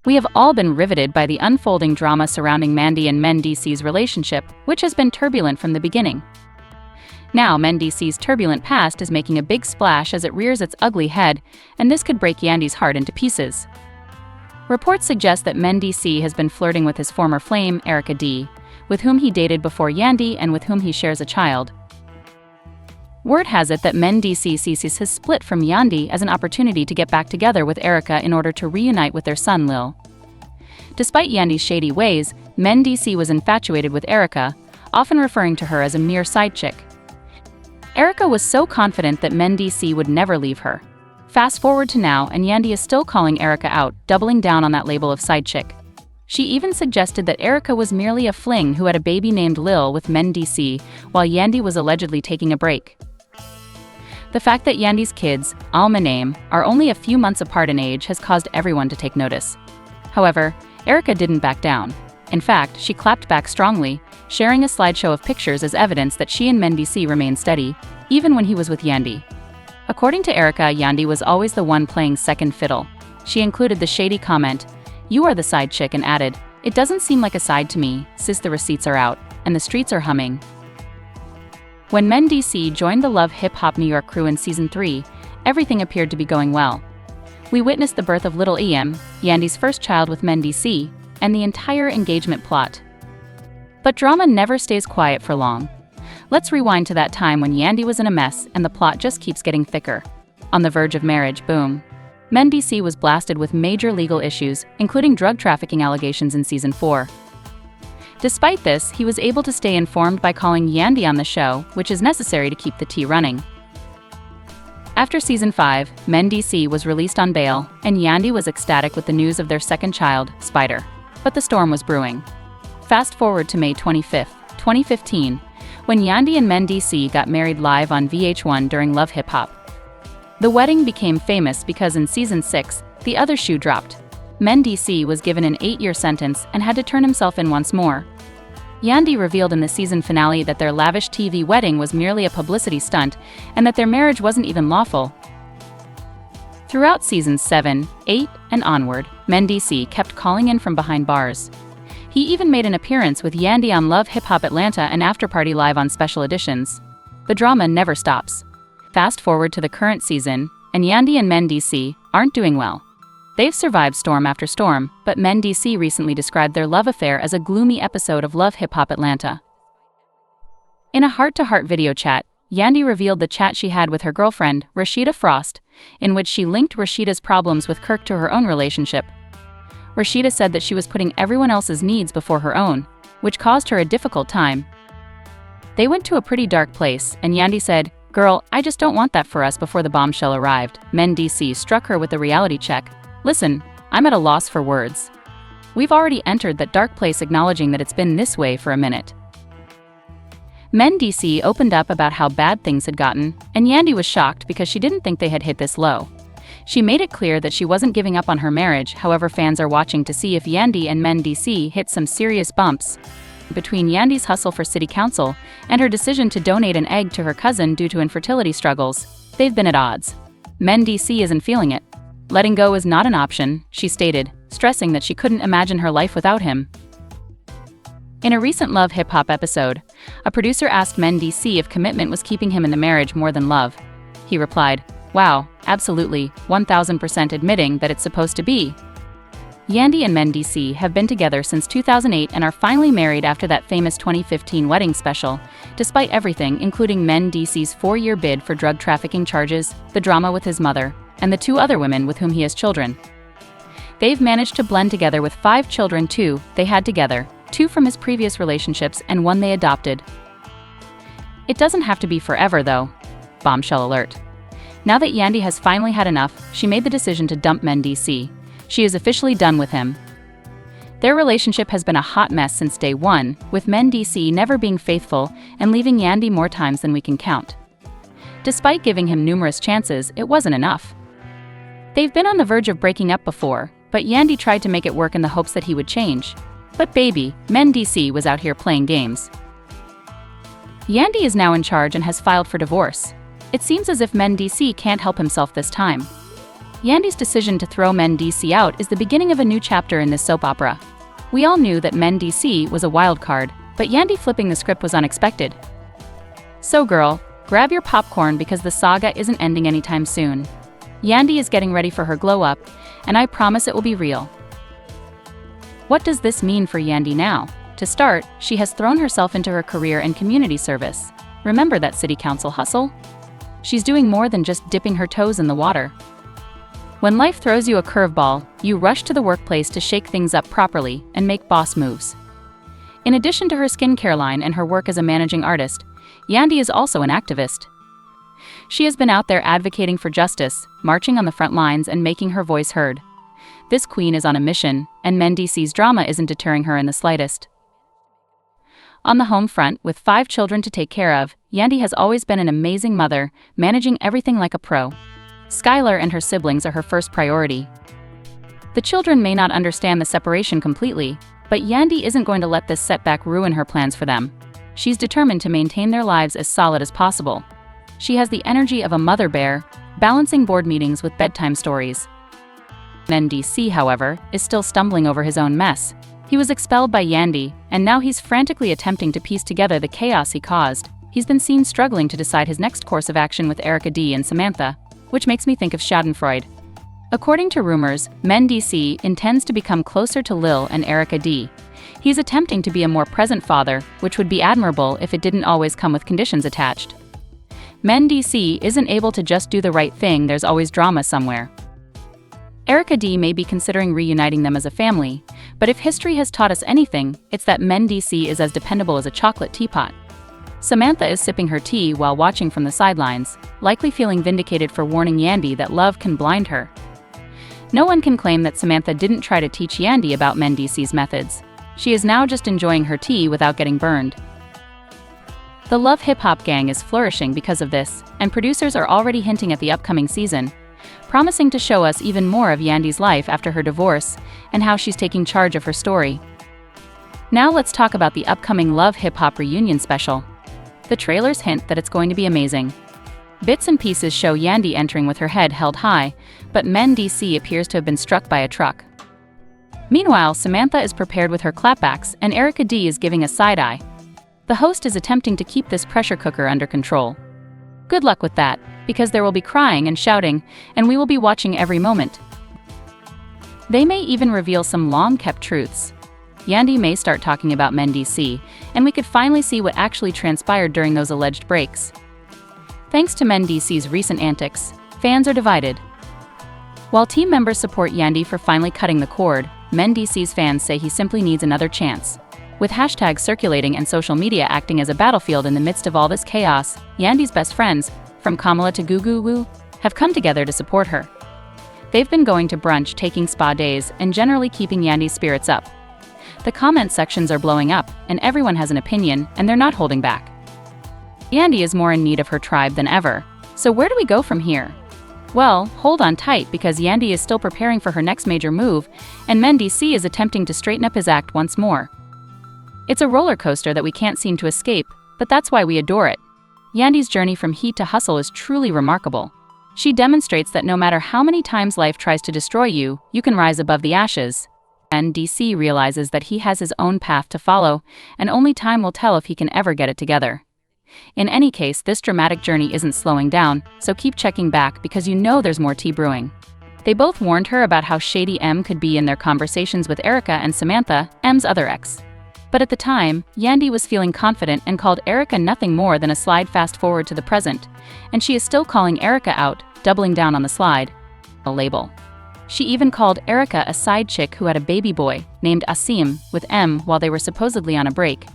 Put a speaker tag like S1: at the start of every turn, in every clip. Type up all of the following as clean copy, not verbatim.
S1: We have all been riveted by the unfolding drama surrounding Yandy and Mendeecees' relationship, which has been turbulent from the beginning. Now, Mendeecees' turbulent past is making a big splash as it rears its ugly head, and this could break Yandy's heart into pieces. Reports suggest that Mendeecees has been flirting with his former flame, Erika D., with whom he dated before Yandy and with whom he shares a child. Word has it that Mendeecees sees his split from Yandy as an opportunity to get back together with Erika in order to reunite with their son Lil. Despite Yandy's shady ways, Mendeecees was infatuated with Erika, often referring to her as a mere side chick. Erika was so confident that Mendeecees would never leave her. Fast forward to now, and Yandy is still calling Erika out, doubling down on that label of side chick. She even suggested that Erika was merely a fling who had a baby named Lil with Mendeecees, while Yandy was allegedly taking a break. The fact that Yandy's kids, Alma name, are only a few months apart in age has caused everyone to take notice. However, Erika didn't back down. In fact, she clapped back strongly, sharing a slideshow of pictures as evidence that she and Mendeecees remained steady, even when he was with Yandy. According to Erika, Yandy was always the one playing second fiddle. She included the shady comment, "You are the side chick," and added, "It doesn't seem like a side to me, sis. The receipts are out, and the streets are humming." When Mendeecees joined the Love Hip Hop New York crew in Season 3, everything appeared to be going well. We witnessed the birth of Little Em, Yandy's first child with Mendeecees, and the entire engagement plot. But drama never stays quiet for long. Let's rewind to that time when Yandy was in a mess and the plot just keeps getting thicker. On the verge of marriage, boom. Mendeecees was blasted with major legal issues, including drug trafficking allegations in Season 4. Despite this, he was able to stay informed by calling Yandy on the show, which is necessary to keep the tea running. After Season 5, Mendeecees was released on bail, and Yandy was ecstatic with the news of their second child, Spider. But the storm was brewing. Fast forward to May 25, 2015, when Yandy and Mendeecees got married live on VH1 during Love Hip Hop. The wedding became famous because in Season 6, the other shoe dropped. Mendeecees was given an 8-year sentence and had to turn himself in once more. Yandy revealed in the season finale that their lavish TV wedding was merely a publicity stunt and that their marriage wasn't even lawful. Throughout Seasons 7, 8, and onward, Mendeecees kept calling in from behind bars. He even made an appearance with Yandy on Love Hip Hop Atlanta and After Party Live on special editions. The drama never stops. Fast forward to the current season, and Yandy and Mendeecees aren't doing well. They've survived storm after storm, but Mendeecees recently described their love affair as a gloomy episode of Love Hip Hop Atlanta. In a heart-to-heart video chat, Yandy revealed the chat she had with her girlfriend, Rashida Frost, in which she linked Rashida's problems with Kirk to her own relationship. Rashida said that she was putting everyone else's needs before her own, which caused her a difficult time. They went to a pretty dark place, and Yandy said, "Girl, I just don't want that for us." Before the bombshell arrived, Mendeecees struck her with a reality check. "Listen, I'm at a loss for words. We've already entered that dark place, acknowledging that it's been this way for a minute." Mendeecees opened up about how bad things had gotten, and Yandy was shocked because she didn't think they had hit this low. She made it clear that she wasn't giving up on her marriage. However, fans are watching to see if Yandy and Mendeecees hit some serious bumps. Between Yandy's hustle for city council and her decision to donate an egg to her cousin due to infertility struggles, they've been at odds. Mendeecees isn't feeling it. Letting go is not an option, she stated, stressing that she couldn't imagine her life without him. In a recent Love Hip Hop episode, a producer asked Mendeecees if commitment was keeping him in the marriage more than love. He replied, "Wow, absolutely, 1000%, admitting that it's supposed to be." Yandy and Mendeecees have been together since 2008 and are finally married after that famous 2015 wedding special, despite everything, including Mendeecees' 4-year bid for drug trafficking charges, the drama with his mother, and the 2 other women with whom he has children. They've managed to blend together with 5 children too they had together, 2 from his previous relationships and 1 they adopted. It doesn't have to be forever though. Bombshell alert. Now that Yandy has finally had enough, she made the decision to dump Mendeecees. She is officially done with him. Their relationship has been a hot mess since day one, with Mendeecees never being faithful and leaving Yandy more times than we can count. Despite giving him numerous chances, it wasn't enough. They've been on the verge of breaking up before, but Yandy tried to make it work in the hopes that he would change. But baby, Mendeecees was out here playing games. Yandy is now in charge and has filed for divorce. It seems as if Mendeecees can't help himself this time. Yandy's decision to throw Mendeecees out is the beginning of a new chapter in this soap opera. We all knew that Mendeecees was a wild card, but Yandy flipping the script was unexpected. So girl, grab your popcorn because the saga isn't ending anytime soon. Yandy is getting ready for her glow-up, and I promise it will be real. What does this mean for Yandy now? To start, she has thrown herself into her career and community service. Remember that city council hustle? She's doing more than just dipping her toes in the water. When life throws you a curveball, you rush to the workplace to shake things up properly and make boss moves. In addition to her skincare line and her work as a managing artist, Yandy is also an activist. She has been out there advocating for justice, marching on the front lines and making her voice heard. This queen is on a mission, and Mendeecees' drama isn't deterring her in the slightest. On the home front, with 5 children to take care of, Yandy has always been an amazing mother, managing everything like a pro. Skylar and her siblings are her first priority. The children may not understand the separation completely, but Yandy isn't going to let this setback ruin her plans for them. She's determined to maintain their lives as solid as possible. She has the energy of a mother bear, balancing board meetings with bedtime stories. Mendeecees, however, is still stumbling over his own mess. He was expelled by Yandy, and now he's frantically attempting to piece together the chaos he caused. He's been seen struggling to decide his next course of action with Erika and Samantha, which makes me think of Schadenfreude. According to rumors, Mendeecees intends to become closer to Lil and Erika. He's attempting to be a more present father, which would be admirable if it didn't always come with conditions attached. Mendeecees isn't able to just do the right thing, there's always drama somewhere. Erika may be considering reuniting them as a family, but if history has taught us anything, it's that Mendeecees is as dependable as a chocolate teapot. Samantha is sipping her tea while watching from the sidelines, likely feeling vindicated for warning Yandy that love can blind her. No one can claim that Samantha didn't try to teach Yandy about Mendeecees' methods. She is now just enjoying her tea without getting burned. The Love Hip Hop gang is flourishing because of this, and producers are already hinting at the upcoming season, promising to show us even more of Yandy's life after her divorce and how she's taking charge of her story. Now let's talk about the upcoming Love Hip Hop reunion special. The trailers hint that it's going to be amazing. Bits and pieces show Yandy entering with her head held high, but Mendeecees appears to have been struck by a truck. Meanwhile, Samantha is prepared with her clapbacks and Erika is giving a side-eye. The host is attempting to keep this pressure cooker under control. Good luck with that, because there will be crying and shouting, and we will be watching every moment. They may even reveal some long-kept truths. Yandy may start talking about Mendeecees, and we could finally see what actually transpired during those alleged breaks. Thanks to Mendeecees' recent antics, fans are divided. While team members support Yandy for finally cutting the cord, Mendeecees fans say he simply needs another chance. With hashtags circulating and social media acting as a battlefield in the midst of all this chaos, Yandy's best friends, from Kamala to Goo Woo, have come together to support her. They've been going to brunch, taking spa days, and generally keeping Yandy's spirits up. The comment sections are blowing up, and everyone has an opinion, and they're not holding back. Yandy is more in need of her tribe than ever, so where do we go from here? Well, hold on tight because Yandy is still preparing for her next major move, and Mendeecees is attempting to straighten up his act once more. It's a roller coaster that we can't seem to escape, but that's why we adore it. Yandy's journey from heat to hustle is truly remarkable. She demonstrates that no matter how many times life tries to destroy you, you can rise above the ashes. Mendeecees realizes that he has his own path to follow, and only time will tell if he can ever get it together. In any case, this dramatic journey isn't slowing down, so keep checking back because you know there's more tea brewing. They both warned her about how shady M could be in their conversations with Erika and Samantha, M's other ex. But at the time, Yandy was feeling confident and called Erika nothing more than a slide fast forward to the present, and she is still calling Erika out, doubling down on the slide. A label. She even called Erika a side chick who had a baby boy, named Asim, with M while they were supposedly on a break.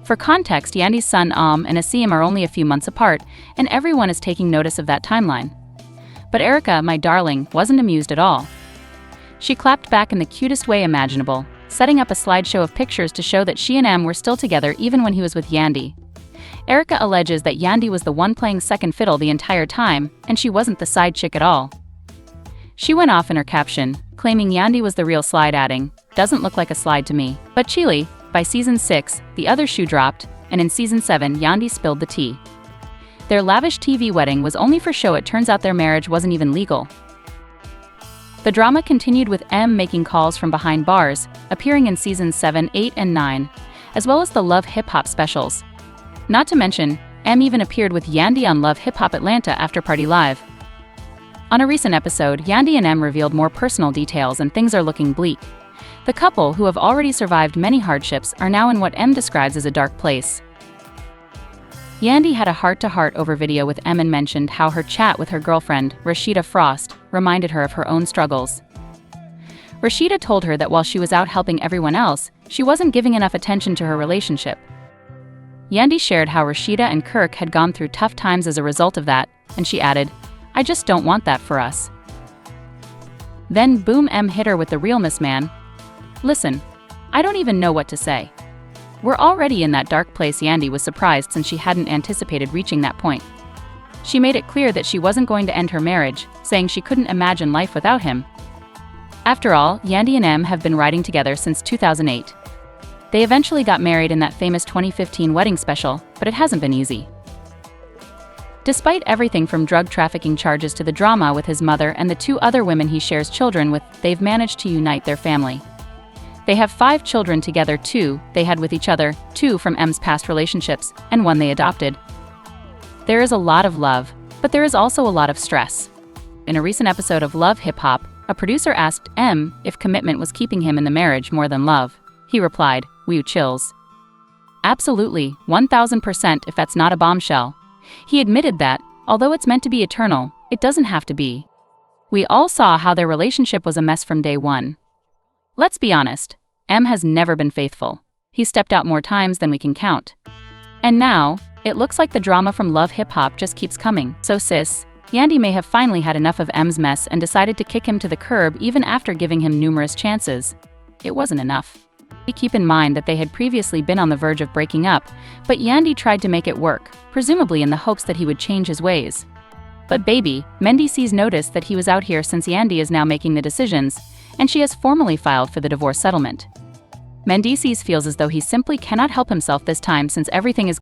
S1: For context, Yandy's son and Asim are only a few months apart, and everyone is taking notice of that timeline. But Erika, my darling, wasn't amused at all. She clapped back in the cutest way imaginable, setting up a slideshow of pictures to show that she and M were still together even when he was with Yandy. Erika alleges that Yandy was the one playing second fiddle the entire time, and she wasn't the side chick at all. She went off in her caption, claiming Yandy was the real slide, adding, "Doesn't look like a slide to me." But Chile, by season 6, the other shoe dropped, and in season 7, Yandy spilled the tea. Their lavish TV wedding was only for show. It turns out their marriage wasn't even legal. The drama continued with M making calls from behind bars, appearing in seasons 7, 8, and 9, as well as the Love Hip Hop specials. Not to mention, M even appeared with Yandy on Love Hip Hop Atlanta After Party Live. On a recent episode, Yandy and M revealed more personal details and things are looking bleak. The couple, who have already survived many hardships, are now in what M describes as a dark place. Yandy had a heart-to-heart over video with M and mentioned how her chat with her girlfriend, Rashida Frost, reminded her of her own struggles. Rashida told her that while she was out helping everyone else, she wasn't giving enough attention to her relationship. Yandy shared how Rashida and Kirk had gone through tough times as a result of that, and she added, "I just don't want that for us." Then boom, M hit her with the realness, man. "Listen, I don't even know what to say. We're already in that dark place." Yandy was surprised since she hadn't anticipated reaching that point. She made it clear that she wasn't going to end her marriage, saying she couldn't imagine life without him. After all, Yandy and M have been riding together since 2008. They eventually got married in that famous 2015 wedding special, but it hasn't been easy. Despite everything from drug trafficking charges to the drama with his mother and the 2 other women he shares children with, they've managed to unite their family. They have 5 children together, 2 they had with each other, 2 from M's past relationships, and 1 they adopted. There is a lot of love, but there is also a lot of stress. In a recent episode of Love Hip Hop, a producer asked M if commitment was keeping him in the marriage more than love. He replied, "Woo chills. Absolutely, 1000% if that's not a bombshell." He admitted that, although it's meant to be eternal, it doesn't have to be. We all saw how their relationship was a mess from day one. Let's be honest, M has never been faithful. He stepped out more times than we can count. And now, it looks like the drama from Love Hip Hop just keeps coming. So sis, Yandy may have finally had enough of M's mess and decided to kick him to the curb even after giving him numerous chances. It wasn't enough. Keep in mind that they had previously been on the verge of breaking up, but Yandy tried to make it work, presumably in the hopes that he would change his ways. But baby, Mendeecees noticed that he was out here since Yandy is now making the decisions, and she has formally filed for the divorce settlement. Mendeecees feels as though he simply cannot help himself this time since everything is